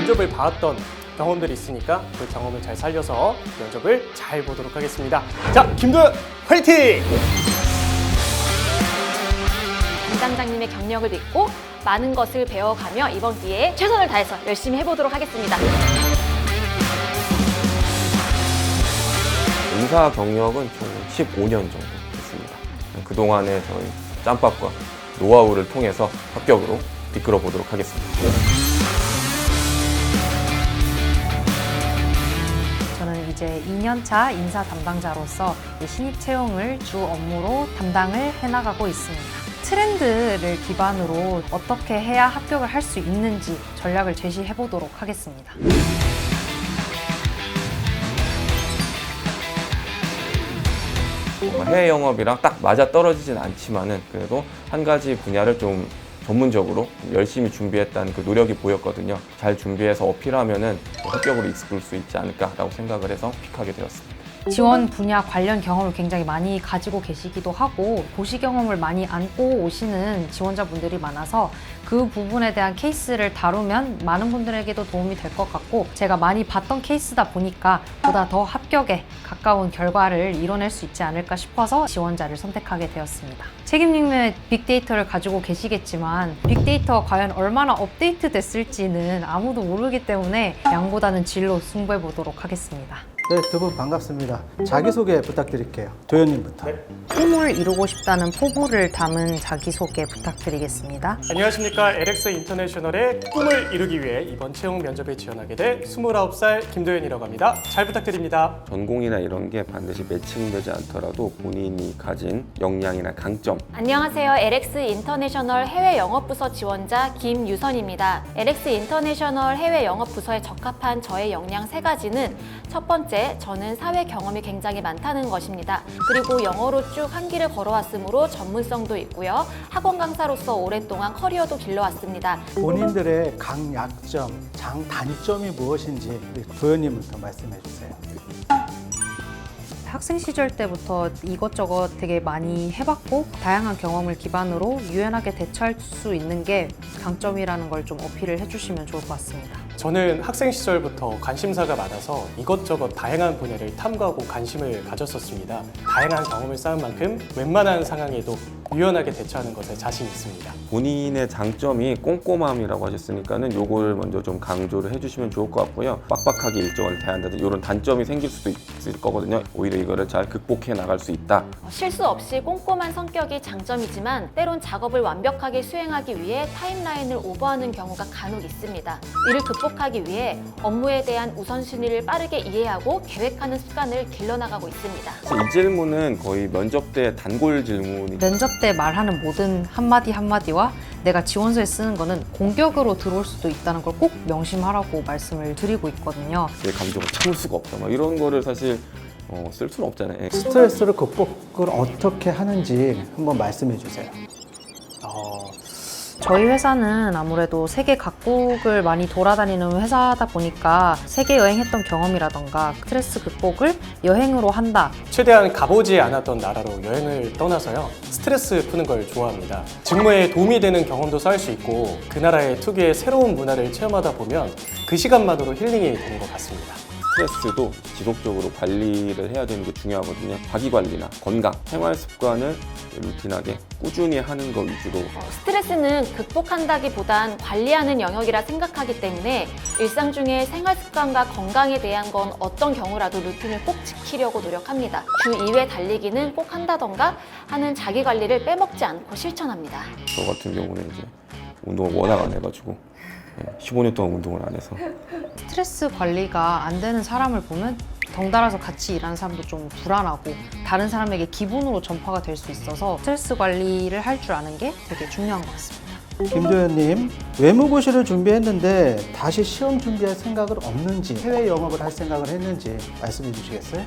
면접을 봐왔던 경험들이 있으니까 그 경험을 잘 살려서 면접을 잘 보도록 하겠습니다. 자, 김도현 화이팅! 담당자님의 경력을 믿고 많은 것을 배워가며 이번 기회에 최선을 다해서 열심히 해보도록 하겠습니다. 인사 경력은 총 15년 정도 됐습니다. 그동안의 저희 짬밥과 노하우를 통해서 합격으로 이끌어 보도록 하겠습니다. 저는 이제 2년차 인사 담당자로서 신입 채용을 주 업무로 담당을 해나가고 있습니다. 트렌드를 기반으로 어떻게 해야 합격을 할 수 있는지 전략을 제시해 보도록 하겠습니다. 해외 영업이랑 딱 맞아 떨어지진 않지만은 그래도 한 가지 분야를 좀 전문적으로 열심히 준비했다는 그 노력이 보였거든요. 잘 준비해서 어필하면은 합격으로 이끌 수 있지 않을까라고 생각을 해서 픽하게 되었습니다. 지원 분야 관련 경험을 굉장히 많이 가지고 계시기도 하고 고시 경험을 많이 안고 오시는 지원자분들이 많아서 그 부분에 대한 케이스를 다루면 많은 분들에게도 도움이 될 것 같고 제가 많이 봤던 케이스다 보니까 보다 더 합격에 가까운 결과를 이뤄낼 수 있지 않을까 싶어서 지원자를 선택하게 되었습니다. 책임님은 빅데이터를 가지고 계시겠지만 빅데이터가 과연 얼마나 업데이트 됐을지는 아무도 모르기 때문에 양보다는 질로 승부해 보도록 하겠습니다. 네, 두 분 반갑습니다. 자기소개 부탁드릴게요. 도현님부터. 꿈을 이루고 싶다는 포부를 담은 자기소개 부탁드리겠습니다. 안녕하십니까. LX 인터내셔널의 꿈을 이루기 위해 이번 채용 면접에 지원하게 된 29살 김도현이라고 합니다. 잘 부탁드립니다. 전공이나 이런 게 반드시 매칭되지 않더라도 본인이 가진 역량이나 강점 안녕하세요. LX 인터내셔널 해외 영업부서 지원자 김유선입니다. LX 인터내셔널 해외 영업부서에 적합한 저의 역량 3가지는 첫 번째, 저는 사회 경험이 굉장히 많다는 것입니다. 그리고 영어로 쭉 한 길을 걸어왔으므로 전문성도 있고요. 학원 강사로서 오랫동안 커리어도 길러왔습니다. 본인들의 강약점, 장단점이 무엇인지 우리 도현님부터 말씀해 주세요. 학생 시절 때부터 이것저것 되게 많이 해봤고 다양한 경험을 기반으로 유연하게 대처할 수 있는 게 강점이라는 걸 좀 어필을 해주시면 좋을 것 같습니다. 저는 학생 시절부터 관심사가 많아서 이것저것 다양한 분야를 탐구하고 관심을 가졌었습니다. 다양한 경험을 쌓은 만큼 웬만한 상황에도 유연하게 대처하는 것에 자신 있습니다. 본인의 장점이 꼼꼼함이라고 하셨으니까는 요걸 먼저 좀 강조를 해주시면 좋을 것 같고요. 빡빡하게 일정을 대한다든지 이런 단점이 생길 수도 있을 거거든요. 오히려 이거를 잘 극복해 나갈 수 있다. 실수 없이 꼼꼼한 성격이 장점이지만 때론 작업을 완벽하게 수행하기 위해 타임라인을 오버하는 경우가 간혹 있습니다. 이를 극복하기 위해 업무에 대한 우선순위를 빠르게 이해하고 계획하는 습관을 길러나가고 있습니다. 이 질문은 거의 면접 때 단골 질문이 면접 때 말하는 모든 한마디 한마디와 내가 지원서에 쓰는 거는 공격으로 들어올 수도 있다는 걸 꼭 명심하라고 말씀을 드리고 있거든요. 내 감정을 참을 수가 없다. 막 이런 거를 사실 쓸 수는 없잖아요. 스트레스를 극복을 어떻게 하는지 한번 말씀해 주세요. 저희 회사는 아무래도 세계 각국을 많이 돌아다니는 회사다 보니까 세계 여행했던 경험이라던가 스트레스 극복을 여행으로 한다. 최대한 가보지 않았던 나라로 여행을 떠나서요. 스트레스 푸는 걸 좋아합니다. 직무에 도움이 되는 경험도 쌓을 수 있고 그 나라의 특유의 새로운 문화를 체험하다 보면 그 시간만으로 힐링이 되는 것 같습니다. 스트레스도 지속적으로 관리를 해야 되는 게 중요하거든요. 자기관리나 건강, 생활 습관을 루틴하게 꾸준히 하는 거 위주로 스트레스는 극복한다기보단 관리하는 영역이라 생각하기 때문에 일상 중에 생활 습관과 건강에 대한 건 어떤 경우라도 루틴을 꼭 지키려고 노력합니다. 주 2회 달리기는 꼭 한다던가 하는 자기 관리를 빼먹지 않고 실천합니다. 저 같은 경우는 이제 운동을 워낙 안 해가지고 15년 동안 운동을 안 해서 스트레스 관리가 안 되는 사람을 보면 덩달아서 같이 일하는 사람도 좀 불안하고 다른 사람에게 기분으로 전파가 될 수 있어서 스트레스 관리를 할 줄 아는 게 되게 중요한 것 같습니다. 김도현님, 외무고시를 준비했는데 다시 시험 준비할 생각은 없는지, 해외 영업을 할 생각을 했는지 말씀해 주시겠어요?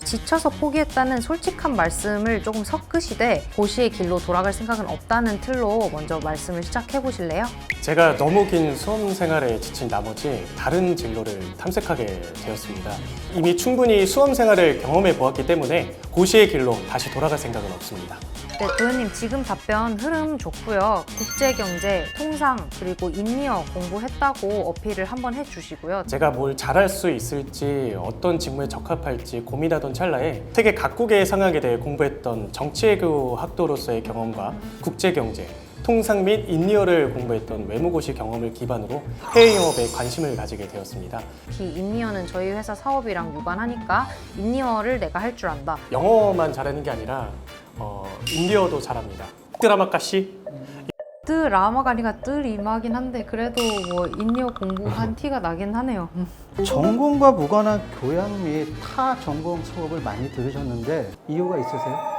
지쳐서 포기했다는 솔직한 말씀을 조금 섞으시되 고시의 길로 돌아갈 생각은 없다는 틀로 먼저 말씀을 시작해 보실래요? 제가 너무 긴 수험 생활에 지친 나머지 다른 진로를 탐색하게 되었습니다. 이미 충분히 수험 생활을 경험해 보았기 때문에 고시의 길로 다시 돌아갈 생각은 없습니다. 네, 도현님 지금 답변 흐름 좋고요. 국제경제, 통상, 그리고 인리어 공부했다고 어필을 한번 해주시고요. 제가 뭘 잘할 수 있을지 어떤 직무에 적합할지 고민하던 찰나에 세계 각국의 상황에 대해 공부했던 정치외교 학도로서의 경험과 국제경제, 통상 및 인리어를 공부했던 외무고시 경험을 기반으로 해외 영업에 관심을 가지게 되었습니다. 특히 인리어는 저희 회사 사업이랑 유관하니까 인리어를 내가 할 줄 안다. 영어만 잘하는 게 아니라 인리어도 잘합니다. 드라마까시 드라마가 아니라 드리마긴 한데 그래도 뭐 인리어 공부한 티가 나긴 하네요. 전공과 무관한 교양 및 타 전공 수업을 많이 들으셨는데 이유가 있으세요?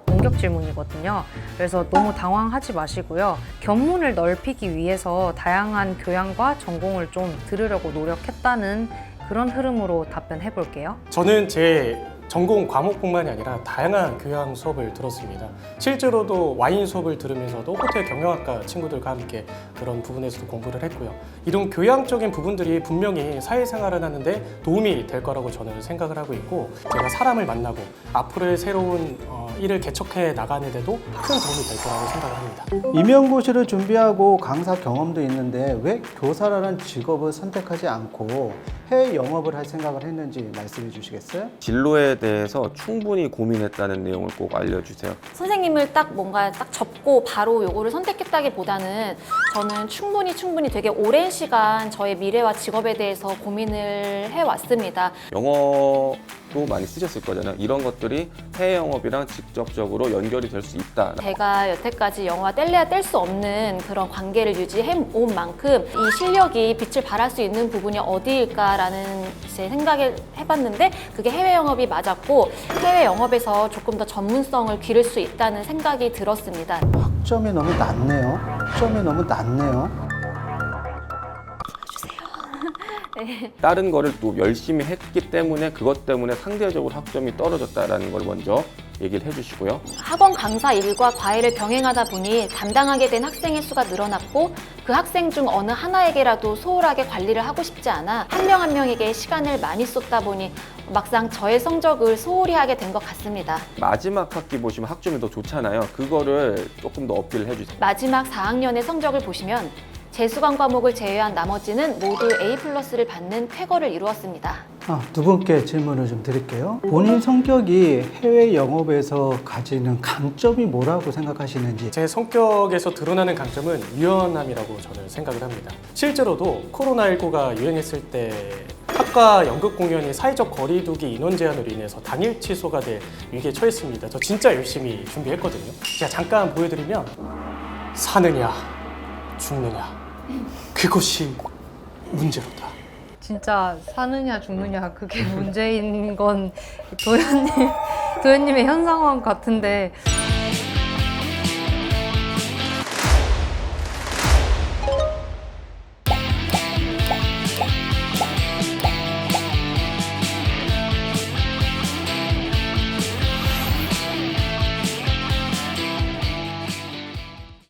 공격 질문이거든요. 그래서 너무 당황하지 마시고요. 견문을 넓히기 위해서 다양한 교양과 전공을 좀 들으려고 노력했다는 그런 흐름으로 답변해 볼게요. 저는 제 전공 과목뿐만이 아니라 다양한 교양 수업을 들었습니다. 실제로도 와인 수업을 들으면서도 호텔 경영학과 친구들과 함께 그런 부분에서도 공부를 했고요. 이런 교양적인 부분들이 분명히 사회생활을 하는데 도움이 될 거라고 저는 생각을 하고 있고, 제가 사람을 만나고 앞으로의 새로운 일을 개척해 나가는 데도 큰 도움이 될 거라고 생각을 합니다. 임용고시를 준비하고 강사 경험도 있는데 왜 교사라는 직업을 선택하지 않고 해외 영업을 할 생각을 했는지 말씀해 주시겠어요? 진로에 대해서 충분히 고민했다는 내용을 꼭 알려주세요. 선생님을 딱 뭔가 딱 접고 바로 요거를 선택했다기보다는 저는 충분히 되게 오랜 시간 저의 미래와 직업에 대해서 고민을 해왔습니다. 영어도 많이 쓰셨을 거잖아요. 이런 것들이 해외 영업이랑 직접적으로 연결이 될 수 있다. 제가 여태까지 영어와 뗄래야 뗄 수 없는 그런 관계를 유지해 온 만큼 이 실력이 빛을 발할 수 있는 부분이 어디일까라는 제 생각을 해봤는데, 그게 해외 영업이 맞았고 해외 영업에서 조금 더 전문성을 기를 수 있다는 생각이 들었습니다. 학점이 너무 낮네요. 학점이 너무 낮네요. 다른 거를 또 열심히 했기 때문에 그것 때문에 상대적으로 학점이 떨어졌다라는 걸 먼저 얘기를 해주시고요. 학원 강사 일과 과외를 병행하다 보니 담당하게 된 학생의 수가 늘어났고, 그 학생 중 어느 하나에게라도 소홀하게 관리를 하고 싶지 않아 한 명 한 명에게 시간을 많이 쏟다 보니 막상 저의 성적을 소홀히 하게 된 것 같습니다. 마지막 학기 보시면 학점이 더 좋잖아요. 그거를 조금 더 어필을 해주세요. 마지막 4학년의 성적을 보시면 재수강 과목을 제외한 나머지는 모두 A+를 받는 쾌거를 이루었습니다. 두 분께 질문을 좀 드릴게요. 본인 성격이 해외 영업에서 가지는 강점이 뭐라고 생각하시는지. 제 성격에서 드러나는 강점은 유연함이라고 저는 생각을 합니다. 실제로도 코로나19가 유행했을 때 학과 연극 공연이 사회적 거리두기 인원 제한으로 인해서 당일 취소가 될 위기에 처했습니다. 저 진짜 열심히 준비했거든요. 제가 잠깐 보여드리면, 사느냐 죽느냐 그것이 문제로다. 진짜 사느냐 죽느냐 그게 문제인 건 도현님의 현 상황 같은데